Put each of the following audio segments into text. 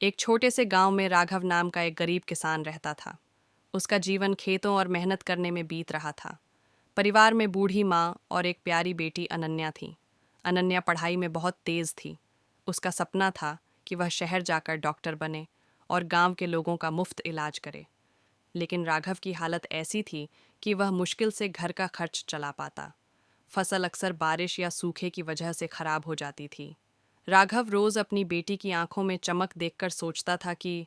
एक छोटे से गांव में राघव नाम का एक गरीब किसान रहता था। उसका जीवन खेतों और मेहनत करने में बीत रहा था। परिवार में बूढ़ी माँ और एक प्यारी बेटी अनन्या थी। अनन्या पढ़ाई में बहुत तेज थी। उसका सपना था कि वह शहर जाकर डॉक्टर बने और गांव के लोगों का मुफ्त इलाज करे। लेकिन राघव की हालत ऐसी थी कि वह मुश्किल से घर का खर्च चला पाता। फसल अक्सर बारिश या सूखे की वजह से खराब हो जाती थी। राघव रोज अपनी बेटी की आंखों में चमक देखकर सोचता था कि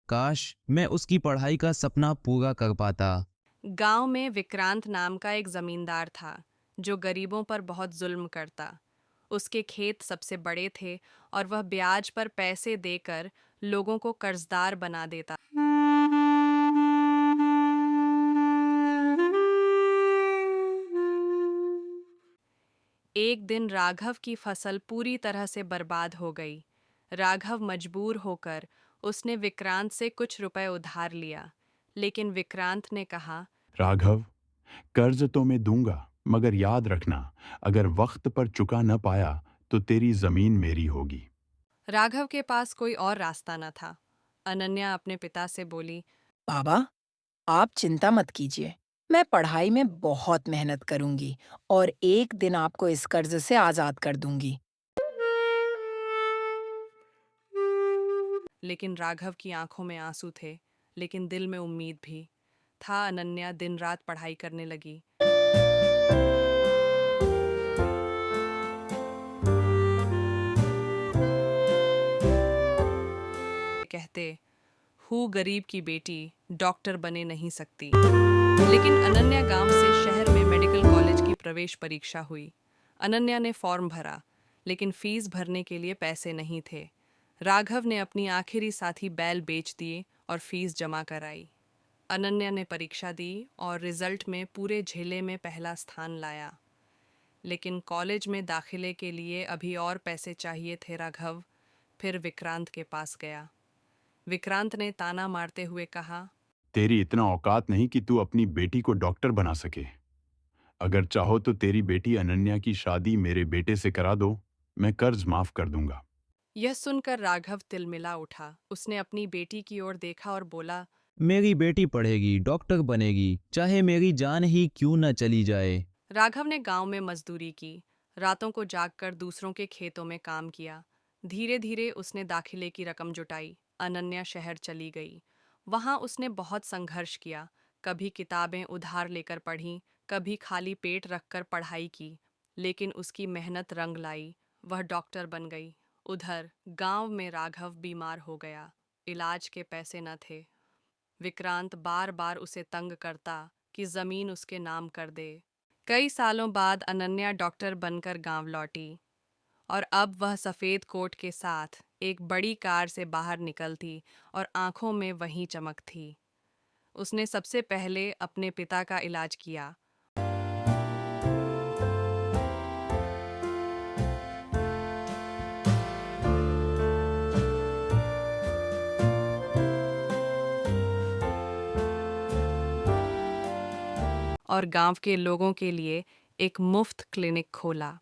काश मैं उसकी पढ़ाई का सपना पूरा कर पाता। गांव में विक्रांत नाम का एक जमींदार था जो गरीबों पर बहुत जुल्म करता। उसके खेत सबसे बड़े थे और वह ब्याज पर पैसे देकर लोगों को कर्जदार बना देता। एक दिन राघव की फसल पूरी तरह से बर्बाद हो गई। राघव मजबूर होकर उसने विक्रांत से कुछ रुपए उधार लिया, लेकिन विक्रांत ने कहा, राघव, कर्ज तो मैं दूंगा, मगर याद रखना, अगर वक्त पर चुका न पाया तो तेरी जमीन मेरी होगी। राघव के पास कोई और रास्ता न था। अनन्या अपने पिता से बोली, बाबा, आप चिंता मत कीजिए। मैं पढ़ाई में बहुत मेहनत करूंगी और एक दिन आपको इस कर्ज से आजाद कर दूंगी। लेकिन राघव की आंखों में आंसू थे, लेकिन दिल में उम्मीद भी था। अनन्या दिन रात पढ़ाई करने लगी। कहते, हूँ गरीब की बेटी, डॉक्टर बने नहीं सकती। लेकिन अनन्या गांव से शहर में मेडिकल कॉलेज की प्रवेश परीक्षा हुई। अनन्या ने फॉर्म भरा, लेकिन फीस भरने के लिए पैसे नहीं थे। राघव ने अपनी आखिरी साथी बैल बेच दिए और फीस जमा कराई। अनन्या ने परीक्षा दी और रिजल्ट में पूरे जिले में पहला स्थान लाया। लेकिन कॉलेज में दाखिले के लिए अभी और पैसे चाहिए थे। राघव फिर विक्रांत के पास गया। विक्रांत ने ताना मारते हुए कहा, तेरी इतना औकात नहीं कि तू अपनी बेटी को डॉक्टर बना सके। अगर चाहो तो तेरी बेटी अनन्या की शादी मेरे बेटे से करा दो, मैं कर्ज माफ कर दूंगा। यह सुनकर राघव तिलमिला उठा। उसने अपनी बेटी की ओर देखा और बोला, मेरी बेटी पढ़ेगी, डॉक्टर बनेगी, चाहे मेरी जान ही क्यों न चली जाए। राघव ने गांव में मजदूरी की, रातों को जागकर दूसरों के खेतों में काम किया। धीरे धीरे उसने दाखिले की रकम जुटाई। अनन्या शहर चली गई। वहां उसने बहुत संघर्ष किया। कभी किताबें उधार लेकर पढ़ीं, कभी खाली पेट रखकर पढ़ाई की। लेकिन उसकी मेहनत रंग लाई। वह डॉक्टर बन गई। उधर गांव में राघव बीमार हो गया। इलाज के पैसे न थे। विक्रांत बार बार उसे तंग करता कि जमीन उसके नाम कर दे। कई सालों बाद अनन्या डॉक्टर बनकर गांव लौटी और अब वह सफेद कोट के साथ एक बड़ी कार से बाहर निकलती और आंखों में वही चमक थी। उसने सबसे पहले अपने पिता का इलाज किया। और गांव के लोगों के लिए एक मुफ्त क्लिनिक खोला।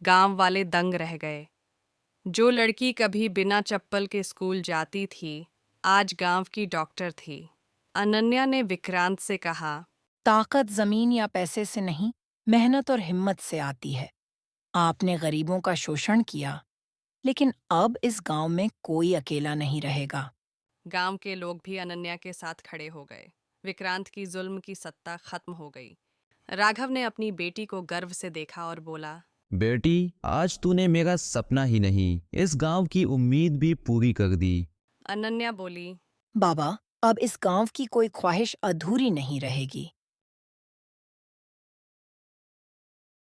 गांव वाले दंग रह गए। जो लड़की कभी बिना चप्पल के स्कूल जाती थी, आज गांव की डॉक्टर थी। अनन्या ने विक्रांत से कहा, ताकत जमीन या पैसे से नहीं, मेहनत और हिम्मत से आती है। आपने गरीबों का शोषण किया, लेकिन अब इस गांव में कोई अकेला नहीं रहेगा। गांव के लोग भी अनन्या के साथ खड़े हो गए। विक्रांत की जुल्म की सत्ता खत्म हो गई। राघव ने अपनी बेटी को गर्व से देखा और बोला, बेटी, आज तूने मेरा सपना ही नहीं, इस गांव की उम्मीद भी पूरी कर दी। अनन्या बोली, बाबा, अब इस गांव की कोई ख्वाहिश अधूरी नहीं रहेगी।